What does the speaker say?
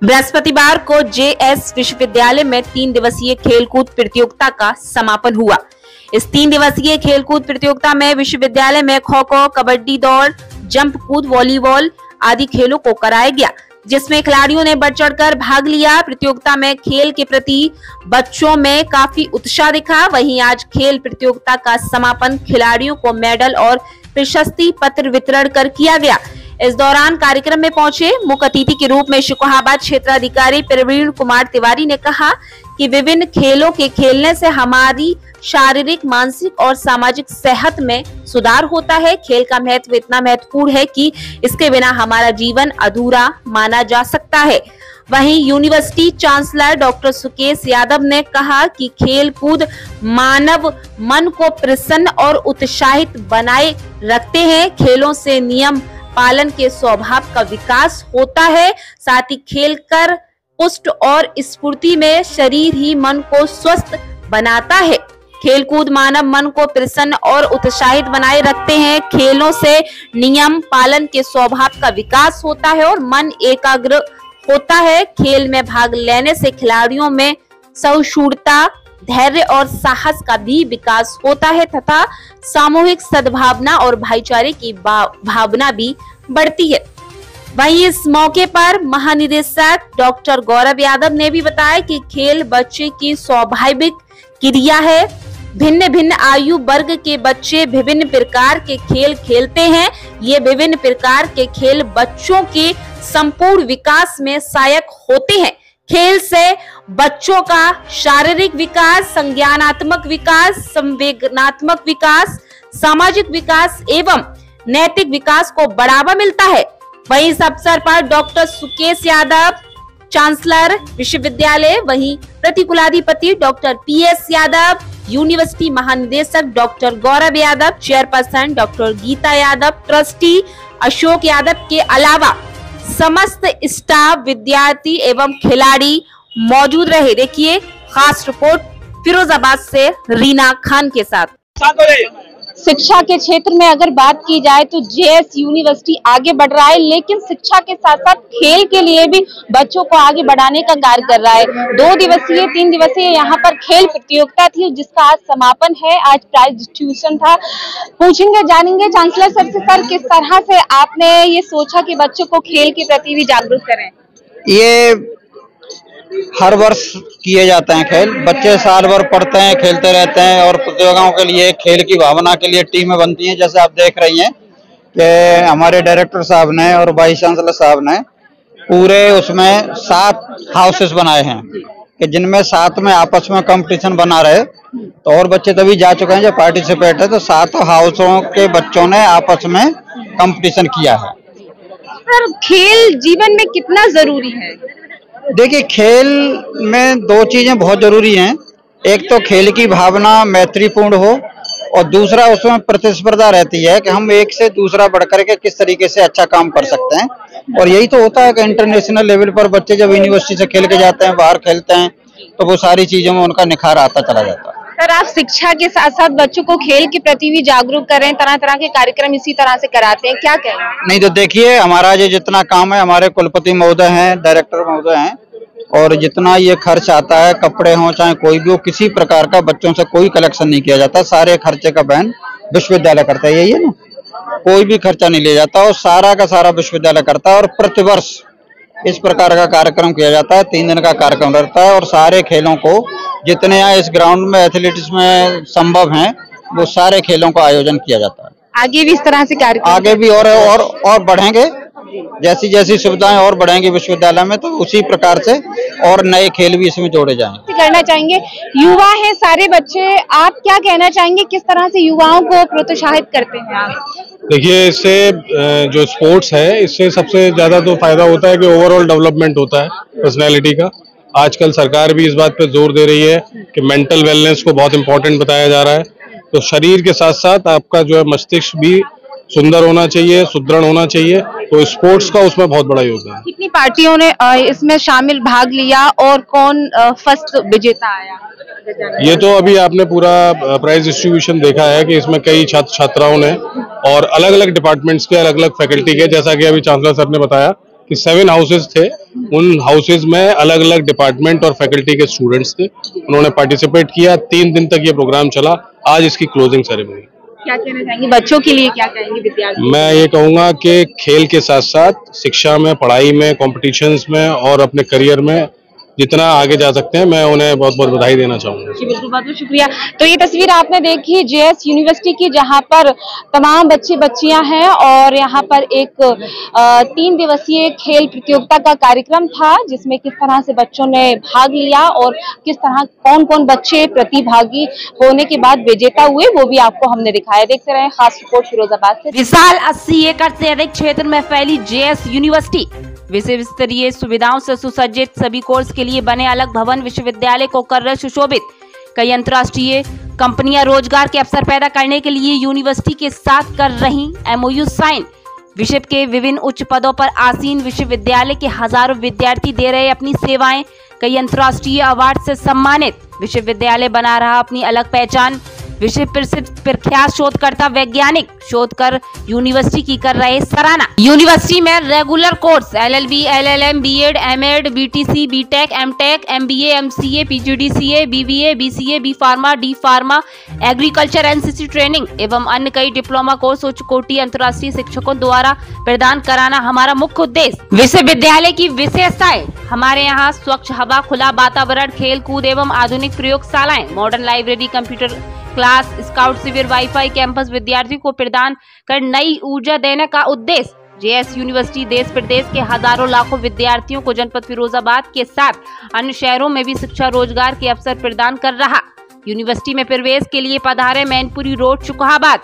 बृहस्पतिवार को जेएस विश्वविद्यालय में 3 दिवसीय खेलकूद प्रतियोगिता का समापन हुआ। इस 3 दिवसीय खेलकूद प्रतियोगिता में विश्वविद्यालय में खो खो, कबड्डी, दौड़, जंप कूद, वॉलीबॉल आदि खेलों को कराया गया, जिसमें खिलाड़ियों ने बढ़ चढ़कर भाग लिया। प्रतियोगिता में खेल के प्रति बच्चों में काफी उत्साह दिखा। वहीं आज खेल प्रतियोगिता का समापन खिलाड़ियों को मेडल और प्रशस्ति पत्र वितरण कर किया गया। इस दौरान कार्यक्रम में पहुंचे मुख्य अतिथि के रूप में शुकोहाबाद क्षेत्राधिकारी प्रवीण कुमार तिवारी ने कहा कि विभिन्न खेलों के खेलने से हमारी शारीरिक, मानसिक और सामाजिक सेहत में सुधार होता है। खेल का महत्व इतना महत्वपूर्ण है कि इसके बिना हमारा जीवन अधूरा माना जा सकता है। वहीं university chancellor doctor Sukesh Yadav ने कहा कि खेल कूद मानव मन को प्रसन्न और उत्साहित बनाए रखते हैं। खेलों से नियम पालन के स्वभाव का विकास होता है। साथ ही खेलकर पुष्ट और स्फूर्ति में शरीर ही मन को स्वस्थ बनाता है। खेलकूद मानव मन को प्रसन्न और उत्साहित बनाए रखते हैं। खेलों से नियम पालन के स्वभाव का विकास होता है और मन एकाग्र होता है। खेल में भाग लेने से खिलाड़ियों में सहिष्णुता, धैर्य और साहस का भी विकास होता है तथा सामूहिक सद्भावना और भाईचारे की भावना भी बढ़ती है। वहीं इस मौके पर महानिदेशक डॉक्टर गौरव यादव ने भी बताया कि खेल बच्चे की स्वाभाविक क्रिया है। भिन्न भिन्न आयु वर्ग के बच्चे विभिन्न प्रकार के खेल खेलते हैं। ये विभिन्न प्रकार के खेल बच्चों के संपूर्ण विकास में सहायक होते हैं। खेल से बच्चों का शारीरिक विकास, संज्ञानात्मक विकास, संवेदनात्मक विकास, सामाजिक विकास एवं नैतिक विकास को बढ़ावा मिलता है। वहीं इस अवसर पर डॉक्टर सुकेश यादव, चांसलर विश्वविद्यालय, वहीं प्रतिकुलाधिपति डॉक्टर पीएस यादव, यूनिवर्सिटी महानिदेशक doctor Gaurav Yadav, chairperson doctor Geeta Yadav, trustee Ashok Yadav के अलावा समस्त स्टाफ, विद्यार्थी एवं खिलाड़ी मौजूद रहे। देखिए खास रिपोर्ट फिरोजाबाद से रीना खान के साथ। शिक्षा के क्षेत्र में अगर बात की जाए तो जेएस यूनिवर्सिटी आगे बढ़ रहा है, लेकिन शिक्षा के साथ साथ खेल के लिए भी बच्चों को आगे बढ़ाने का कार्य कर रहा है। 2 दिवसीय 3 दिवसीय यहाँ पर खेल प्रतियोगिता थी, जिसका आज समापन है। आज प्राइज डिस्ट्रीब्यूशन था। पूछेंगे, जानेंगे चांसलर सर से, सर किस तरह से आपने ये सोचा कि बच्चों को खेल के प्रति भी जागरूक करें? ये हर वर्ष किए जाते हैं खेल। बच्चे साल भर पढ़ते हैं, खेलते रहते हैं और प्रतियोगिताओं के लिए, खेल की भावना के लिए टीमें बनती हैं। जैसे आप देख रही हैं कि हमारे डायरेक्टर साहब ने और वाइस चांसलर साहब ने पूरे उसमें 7 हाउसेस बनाए हैं कि जिनमें 7 में आपस में कंपटीशन बना रहे। तो और बच्चे तभी जा चुके हैं जो पार्टिसिपेट है। तो 7 हाउसों के बच्चों ने आपस में कंपटीशन किया है। सर, खेल जीवन में कितना जरूरी है? देखिए, खेल में 2 चीजें बहुत जरूरी हैं। एक तो खेल की भावना मैत्रीपूर्ण हो और दूसरा उसमें प्रतिस्पर्धा रहती है कि हम एक से दूसरा बढ़कर के किस तरीके से अच्छा काम कर सकते हैं। और यही तो होता है कि इंटरनेशनल लेवल पर बच्चे जब यूनिवर्सिटी से खेल के जाते हैं, बाहर खेलते हैं, तो वो सारी चीजों में उनका निखार आता चला जाता है। सर, आप शिक्षा के साथ साथ बच्चों को खेल के प्रति भी जागरूक करें, तरह तरह के कार्यक्रम इसी तरह से कराते हैं, क्या कहें? नहीं तो देखिए, हमारा ये जितना काम है, हमारे कुलपति महोदय हैं, डायरेक्टर महोदय हैं, और जितना ये खर्च आता है, कपड़े हों चाहे कोई भी हो, किसी प्रकार का बच्चों से कोई कलेक्शन नहीं किया जाता। सारे खर्चे का वहन विश्वविद्यालय करता है। यही है ना, कोई भी खर्चा नहीं लिया जाता और सारा का सारा विश्वविद्यालय करता है। और प्रतिवर्ष इस प्रकार का कार्यक्रम किया जाता है। 3 दिन का कार्यक्रम रहता है और सारे खेलों को, जितने यहाँ इस ग्राउंड में एथलेटिक्स में संभव हैं, वो सारे खेलों का आयोजन किया जाता है। आगे भी इस तरह से कार्यक्रम आगे भी और बढ़ेंगे। जैसी जैसी सुविधाएं और बढ़ेंगी विश्वविद्यालय में, तो उसी प्रकार से और नए खेल भी इसमें जोड़े जाएंगे। करना चाहेंगे, युवा है सारे बच्चे, आप क्या कहना चाहेंगे, किस तरह से युवाओं को प्रोत्साहित करते हैं आप? देखिए, इससे जो स्पोर्ट्स है, इससे सबसे ज्यादा तो फायदा होता है कि ओवरऑल डेवलपमेंट होता है पर्सनैलिटी का। आजकल सरकार भी इस बात पे जोर दे रही है कि मेंटल वेलनेस को बहुत इंपॉर्टेंट बताया जा रहा है। तो शरीर के साथ साथ आपका जो है मस्तिष्क भी सुंदर होना चाहिए, सुदृढ़ होना चाहिए। तो स्पोर्ट्स का उसमें बहुत बड़ा योगदान है। कितनी पार्टियों ने इसमें शामिल भाग लिया और कौन फर्स्ट विजेता आया? ये तो अभी आपने पूरा प्राइज डिस्ट्रीब्यूशन देखा है कि इसमें कई छात्र छात्राओं ने और अलग अलग डिपार्टमेंट्स के, अलग अलग फैकल्टी के, जैसा कि अभी चांसलर सर ने बताया कि 7 हाउसेज थे, उन हाउसेज में अलग अलग डिपार्टमेंट और फैकल्टी के स्टूडेंट्स थे, उन्होंने पार्टिसिपेट किया। 3 दिन तक ये प्रोग्राम चला, आज इसकी क्लोजिंग सेरेमनी। क्या कहना चाहेंगे बच्चों के लिए, क्या कहेंगे विद्यार्थी? मैं ये कहूँगा कि खेल के साथ साथ शिक्षा में, पढ़ाई में, कॉम्पिटिशन्स में और अपने करियर में जितना आगे जा सकते हैं, मैं उन्हें बहुत बहुत बधाई देना चाहूंगा। जी बिल्कुल, बहुत बहुत शुक्रिया। तो ये तस्वीर आपने देखी जेएस यूनिवर्सिटी की, जहां पर तमाम बच्चे बच्चियां हैं और यहां पर एक 3 दिवसीय खेल प्रतियोगिता का कार्यक्रम था, जिसमें किस तरह से बच्चों ने भाग लिया और किस तरह कौन कौन बच्चे प्रतिभागी होने के बाद विजेता हुए, वो भी आपको हमने दिखाया। देखते रहे खास रिपोर्ट फिरोजाबाद से। विशाल 80 एकड़ से अधिक क्षेत्र में फैली जेएस यूनिवर्सिटी विश्व स्तरीय सुविधाओं से सुसज्जित, सभी कोर्स के लिए बने अलग भवन विश्वविद्यालय को कर रहे सुशोभित। कई अंतर्राष्ट्रीय कंपनियां रोजगार के अवसर पैदा करने के लिए यूनिवर्सिटी के साथ कर रही MOU साइन। विश्व के विभिन्न उच्च पदों पर आसीन विश्वविद्यालय के हजारों विद्यार्थी दे रहे अपनी सेवाएं। कई अंतर्राष्ट्रीय अवार्ड से सम्मानित विश्वविद्यालय बना रहा अपनी अलग पहचान। विश्व प्रसिद्ध प्रख्यात शोधकर्ता वैज्ञानिक शोध कर यूनिवर्सिटी की कर रहे सराहना। यूनिवर्सिटी में regular course LLB, LLM, B.Ed, M.Ed, BTC, BTech, M.Tech, MBA, MCA, PGDCA, BBA, BCA, B Pharma, D Pharma, agriculture, NCC training एवं अन्य कई डिप्लोमा कोर्स उच्च कोटि अंतर्राष्ट्रीय शिक्षकों द्वारा प्रदान कराना हमारा मुख्य उद्देश्य। विश्वविद्यालय की विशेषताएं: हमारे यहाँ स्वच्छ हवा, खुला वातावरण, खेल कूद एवं आधुनिक प्रयोगशालाएं, modern library, computer class, scout शिविर, वाईफाई, कैंपस विद्यार्थियों को प्रदान कर नई ऊर्जा देने का उद्देश्य। जेएस यूनिवर्सिटी देश प्रदेश के हजारों लाखों विद्यार्थियों को जनपद फिरोजाबाद के साथ अन्य शहरों में भी शिक्षा रोजगार के अवसर प्रदान कर रहा। यूनिवर्सिटी में प्रवेश के लिए पधारे मैनपुरी रोड, शुकहाबाद।